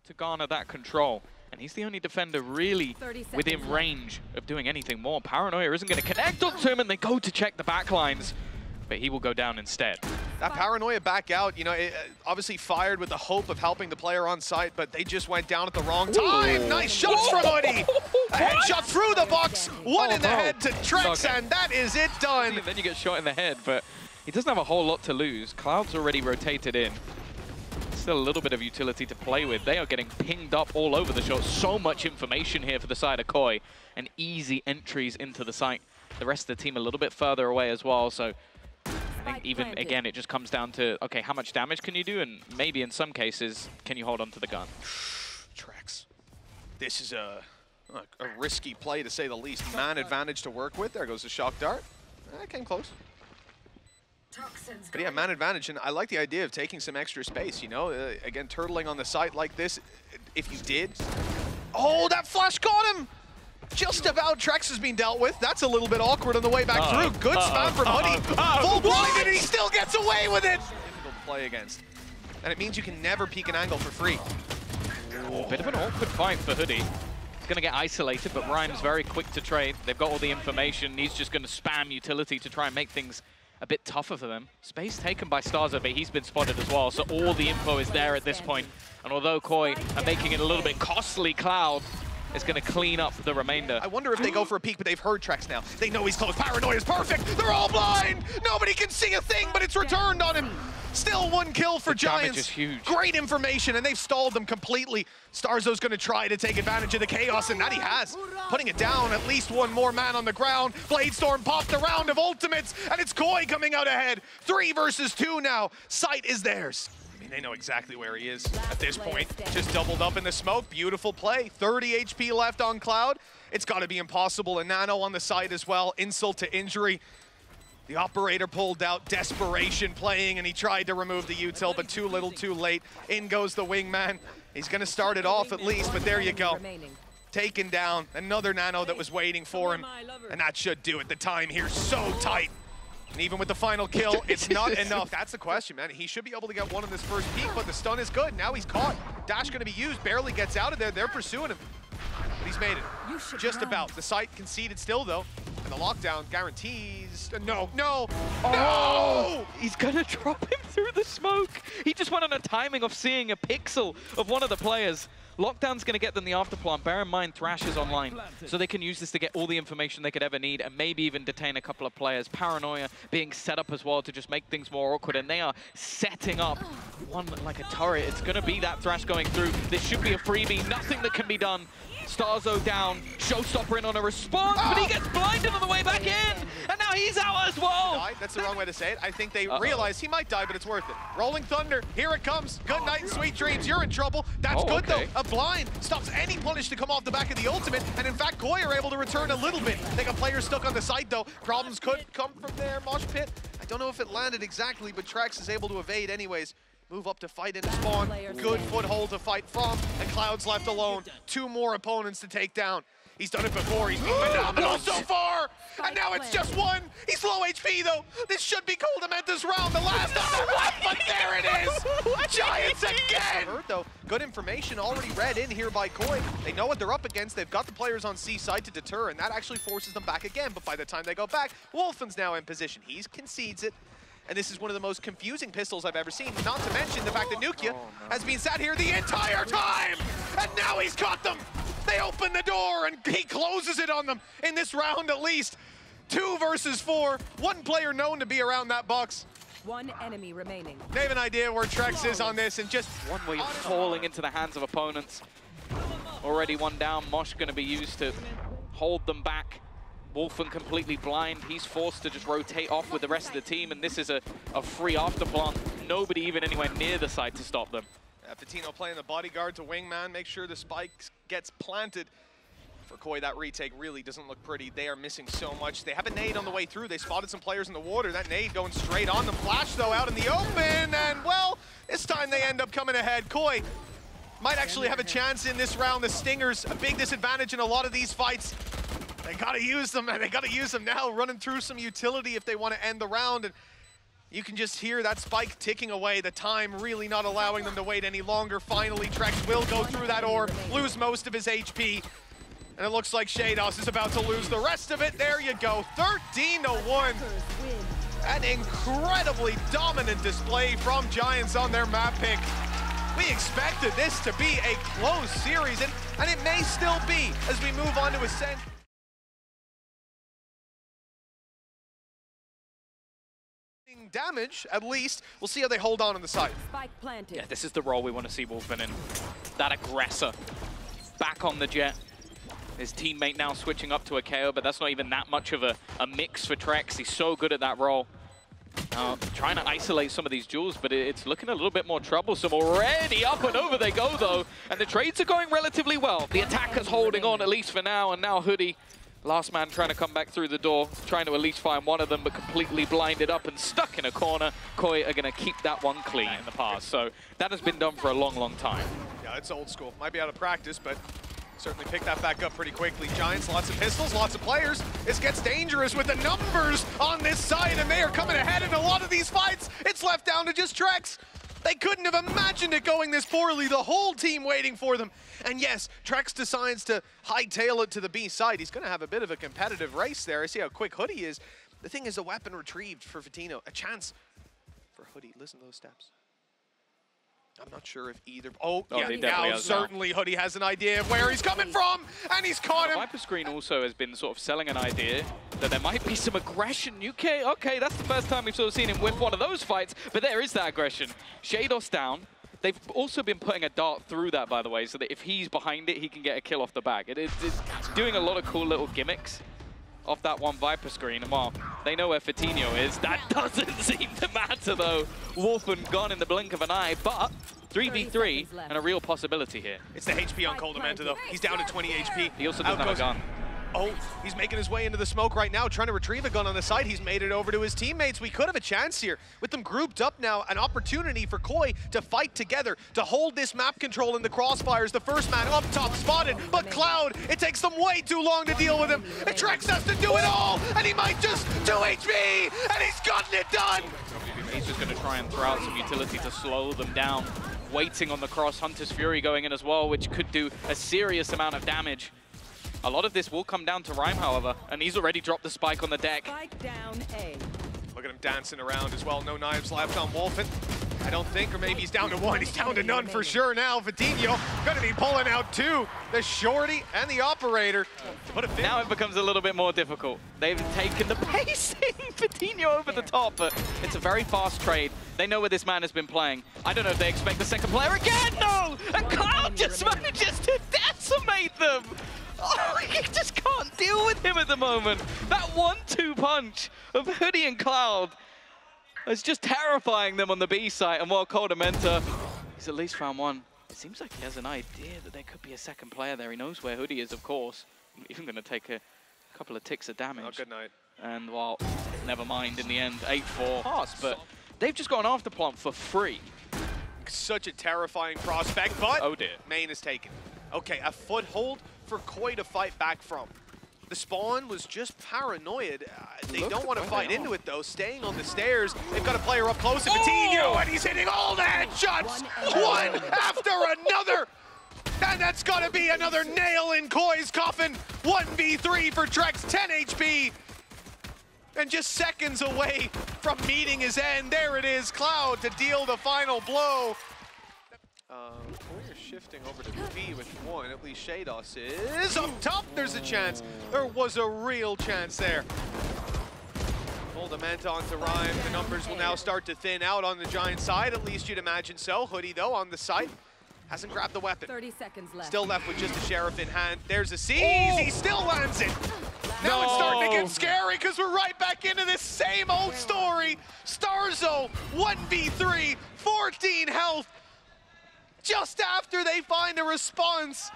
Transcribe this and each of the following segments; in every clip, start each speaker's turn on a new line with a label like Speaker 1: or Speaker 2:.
Speaker 1: to garner that control. And he's the only defender really within range of doing anything more. Paranoia isn't going to connect onto him, and they go to check the backlines, but he will go down instead.
Speaker 2: That Paranoia back out, you know, it obviously fired with the hope of helping the player on site, but they just went down at the wrong time. Ooh. Nice shots from hoody. A headshot through the box, one in the head to Trexx, and that is it done.
Speaker 1: And then you get shot in the head, but he doesn't have a whole lot to lose. Cloud's already rotated in. Still a little bit of utility to play with. They are getting pinged up all over the shot. So much information here for the side of Koi, and easy entries into the site. The rest of the team a little bit further away as well, so I think even, again, it just comes down to, okay, how much damage can you do? And maybe in some cases, can you hold on to the gun?
Speaker 2: Trexx. This is a risky play, to say the least. Man advantage to work with. There goes the shock dart. Came close. But yeah, man advantage, and I like the idea of taking some extra space, you know? Again, turtling on the site like this, if you did. Oh, that flash got him! Just about. Trexx has been dealt with. That's a little bit awkward on the way back through. Good spam from hoody. Full blind, and he still gets away with it! Difficult to play against. And it means you can never peek an angle for free.
Speaker 1: Oh, bit of an awkward fight for hoody. He's going to get isolated, but Rhyme's very quick to trade. They've got all the information. He's just going to spam utility to try and make things a bit tougher for them. Space taken by starxo, but he's been spotted as well, so all the info is there at this point. And although Koi are making it a little bit costly, Cloud is going to clean up the remainder.
Speaker 2: I wonder if they go for a peek, but they've heard Trexx now. They know he's close. Paranoia is perfect. They're all blind. Nobody can see a thing, but it's returned on him. Still one kill for Giants.
Speaker 1: Damage is huge.
Speaker 2: Great information, and they've stalled them completely. starxo's going to try to take advantage of the chaos, and that he has. Putting it down, at least one more man on the ground. Bladestorm popped a round of ultimates, and it's Koi coming out ahead. 3 versus 2 now. Sight is theirs. I mean, they know exactly where he is at this point. Just doubled up in the smoke. Beautiful play. 30 HP left on Cloud. It's got to be impossible. And Nano on the side as well. Insult to injury. The operator pulled out, desperation playing, and he tried to remove the util, but too little, too late. In goes the wingman. He's going to start it off at least, but there you go. Taken down. Another Nano that was waiting for him, and that should do it. The time here so tight. And even with the final kill, it's not enough. That's the question, man. He should be able to get one in this first peek, but the stun is good. Now he's caught. Dash going to be used. Barely gets out of there. They're pursuing him. But he's made it. Just about. The site conceded still, though. And the lockdown guarantees... No, no, no!
Speaker 1: He's gonna drop him through the smoke. He just went on a timing of seeing a pixel of one of the players. Lockdown's gonna get them the afterplant. Bear in mind, Thrash is online, so they can use this to get all the information they could ever need and maybe even detain a couple of players. Paranoia being set up as well to just make things more awkward, and they are setting up one like a turret. It's gonna be that Thrash going through. This should be a freebie, nothing that can be done. starxo down, Showstopper in on a response, but he gets blinded on the way back in, and now he's out as well.
Speaker 2: That's the wrong way to say it. I think they realize he might die, but it's worth it. Rolling Thunder, here it comes. Good night and sweet dreams. You're in trouble. That's good, though. A blind stops any punish to come off the back of the ultimate, and in fact, Koi are able to return a little bit. They got players stuck on the site, though. Problems could come from there. Mosh pit. I don't know if it landed exactly, but Trexx is able to evade anyways. Move up to fight into spawn. Good foothold to fight from, and Cloud's left alone. 2 more opponents to take down. He's done it before. He's been phenomenal so far, and now it's just 1. He's low HP though. This should be koldamenta's round, the last of the round, but there it is. Giants again. Though good information already read in here by Koi. They know what they're up against. They've got the players on C side to deter, and that actually forces them back again. But by the time they go back, Wolfen's now in position. He concedes it. And this is one of the most confusing pistols I've ever seen, not to mention the fact that nukkye has been sat here the entire time! And now he's caught them! They open the door and he closes it on them in this round at least. 2 versus 4, 1 player known to be around that box.
Speaker 3: 1 enemy remaining.
Speaker 2: They have an idea where Trexx is on this, and just...
Speaker 1: One where you're falling into the hands of opponents. Already 1 down, Mosh gonna be used to hold them back. Wolfen completely blind. He's forced to just rotate off with the rest of the team, and this is a free afterplant. Nobody even anywhere near the site to stop them.
Speaker 2: Fatino playing the bodyguard to wingman, make sure the spike gets planted. For Koi, that retake really doesn't look pretty. They are missing so much. They have a nade on the way through. They spotted some players in the water. That nade going straight on them. Flash, though, out in the open, and, well, this time they end up coming ahead. Koi might actually have a chance in this round. The Stingers, a big disadvantage in a lot of these fights. They gotta use them, and they gotta use them now, running through some utility if they want to end the round. And You can just hear that spike ticking away, the time really not allowing them to wait any longer. Finally, Trexx will go through that orb, lose most of his HP. And it looks like Sheydos is about to lose the rest of it. There you go, 13-1. An incredibly dominant display from Giants on their map pick. We expected this to be a close series, and it may still be as we move on to Ascent. Damage, at least. We'll see how they hold on the side.
Speaker 3: Spike planted.
Speaker 1: Yeah, this is the role we want to see Wolfen in. That aggressor. Back on the jet. His teammate now switching up to a KO, but that's not even that much of a mix for Trexx. He's so good at that role. Trying to isolate some of these duels, but it's looking a little bit more troublesome already. Up and over they go, though. And the trades are going relatively well. The attacker's holding on, at least for now, and now hoody. Last man trying to come back through the door, trying to at least find one of them, but completely blinded up and stuck in a corner. Koi are going to keep that one clean in the past. So that has been done for a long, long time.
Speaker 2: Yeah, it's old school. Might be out of practice, but certainly pick that back up pretty quickly. Giants, lots of pistols, lots of players. This gets dangerous with the numbers on this side, and they are coming ahead in a lot of these fights. It's left down to just Trexx. They couldn't have imagined it going this poorly. The whole team waiting for them. And yes, Trexx decides to hightail it to the B side. He's going to have a bit of a competitive race there. I see how quick hoody is. The thing is, a weapon retrieved for Fatino. A chance for hoody. Listen to those steps. I'm not sure if either. Oh yeah, now certainly hoody has an idea of where he's coming from, and he's caught him.
Speaker 1: Viper Screen also has been sort of selling an idea that there might be some aggression. UK, okay, that's the first time we've sort of seen him win one of those fights, but there is that aggression. Sheydos down. They've also been putting a dart through that, by the way, so that if he's behind it, he can get a kill off the back. It's doing a lot of cool little gimmicks off that one Viper Screen, and while they know where Fatino is, that doesn't seem to matter, though. Wolfen gone in the blink of an eye, but 3v3 and a real possibility here.
Speaker 2: It's the HP on koldamenta, though. He's down to 20 HP.
Speaker 1: He also doesn't have a gun.
Speaker 2: Oh, he's making his way into the smoke right now, trying to retrieve a gun on the side. He's made it over to his teammates. We could have a chance here. With them grouped up now, an opportunity for Koi to fight together, to hold this map control in the crossfires. The first man up top spotted, but Cloud, it takes them way too long to deal with him. And Trexx has to do it all, and he might just 2 HP, and he's gotten it done.
Speaker 1: He's just going to try and throw out some utility to slow them down. Waiting on the cross, Hunter's Fury going in as well, which could do a serious amount of damage. A lot of this will come down to Rhyme, however, and he's already dropped the spike on the deck.
Speaker 3: Spike down A.
Speaker 2: Look at him dancing around as well. No knives left on Wolfen. I don't think, or maybe he's down to one. He's down to none for sure now. Fatino gonna be pulling out two. The shorty and the operator.
Speaker 1: Now it becomes a little bit more difficult. They've taken the pacing Fatino over the top, but it's a very fast trade. They know where this man has been playing. I don't know if they expect the second player again. No! And Cloud just manages to decimate them. Oh, you just can't deal with him at the moment. That 1-2 punch of hoody and Cloud is just terrifying them on the B site. And while koldamenta, he's at least found one. It seems like he has an idea that there could be a second player there. He knows where hoody is, of course. Even going to take a couple of ticks of damage.
Speaker 2: Oh, good night.
Speaker 1: And well, never mind in the end, 8-4 pass. But they've just got an afterplant for free.
Speaker 2: Such a terrifying prospect, but
Speaker 1: oh dear.
Speaker 2: Main is taken. Okay, a foothold for Koi to fight back from. The spawn was just paranoid. They don't want to fight into it, though. Staying on the stairs, they've got a player up close to Fatino, and he's hitting all the headshots, one after another. And that's got to be another nail in Koi's coffin. 1v3 for Trexx, 10 HP. And just seconds away from meeting his end. There it is, Cloud to deal the final blow. We're shifting over to B with one. At least Sheydos is up top. There's a chance. There was a real chance there. koldamenta onto Rhyme. The numbers will now start to thin out on the Giant side. At least you'd imagine so. Hoody, though, on the side. Hasn't grabbed the weapon.
Speaker 3: 30 seconds left.
Speaker 2: Still left with just a Sheriff in hand. There's a seize. He still lands it. Now it's starting to get scary because we're right back into this same old story. starxo, 1v3, 14 health. Just after they find a response.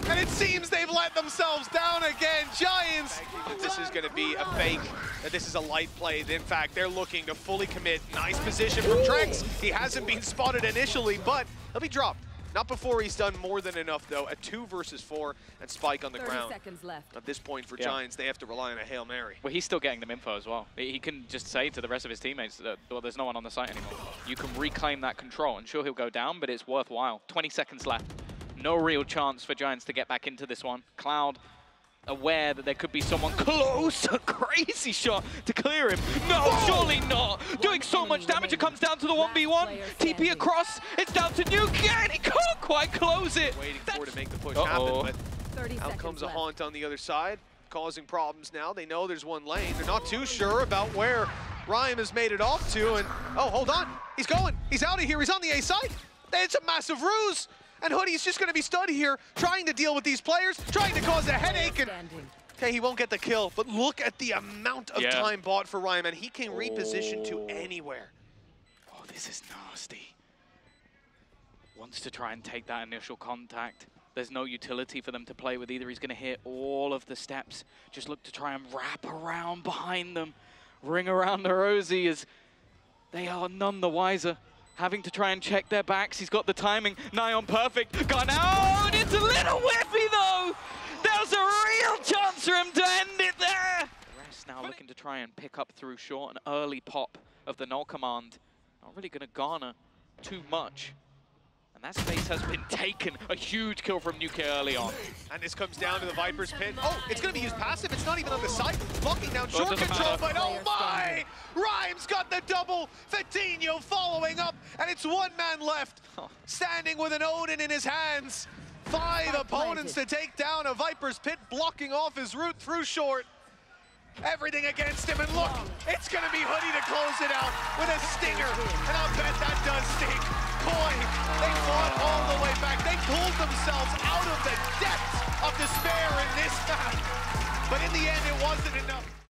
Speaker 2: And it seems they've let themselves down again. Giants. This is going to be a fake, that this is a light play. In fact, they're looking to fully commit. Nice position from Trexx. He hasn't been spotted initially, but he'll be dropped. Not before he's done more than enough, though. A 2 versus 4 and Spike on the
Speaker 3: 30
Speaker 2: ground.
Speaker 3: seconds left.
Speaker 2: At this point for Giants, they have to rely on a Hail Mary.
Speaker 1: Well, he's still getting them info as well. He can just say to the rest of his teammates that, well, there's no one on the site anymore. You can reclaim that control, and sure, he'll go down, but it's worthwhile. 20 seconds left. No real chance for Giants to get back into this one. Cloud aware that there could be someone close. A crazy shot to clear him. No, surely not. Doing so much damage. It comes down to the 1v1. TP across. It's down to nukkye, and he can't quite close it.
Speaker 2: Waiting for to make the push happen, but
Speaker 3: 30
Speaker 2: out
Speaker 3: seconds
Speaker 2: comes a
Speaker 3: left.
Speaker 2: Haunt on the other side, causing problems now. They know there's one lane. They're not too sure about where Rhyme has made it off to, and oh, hold on. He's going. He's out of here. He's on the A side. It's a massive ruse. And Hoody's just going to be stood here, trying to deal with these players, trying to cause a headache. And okay, he won't get the kill, but look at the amount of time bought for Ryan, and he can reposition to anywhere.
Speaker 1: Oh, this is nasty. Wants to try and take that initial contact. There's no utility for them to play with either. He's going to hit all of the steps. Just look to try and wrap around behind them. Ring around the rosy as they are none the wiser. Having to try and check their backs. He's got the timing. Nigh on perfect. Gone out. It's a little whiffy though. There's a real chance for him to end it there. Rest now looking to try and pick up through short. An early pop of the null command. Not really going to garner too much. And that space has been taken. A huge kill from nukkye early on.
Speaker 2: And this comes down to the Viper's pit. Oh, it's going to be used passive. It's not even on the side. Blocking down short control, but oh my! Rhyme's got the double. Fatinho following up, and it's one man left. Standing with an Odin in his hands. 5 opponents to take down a Viper's pit, blocking off his route through short. Everything against him, and look, it's going to be Hoody to close it out with a stinger, and I'll bet that does sting. Koi, they fought all the way back. They pulled themselves out of the depths of despair in this match, but in the end, it wasn't enough.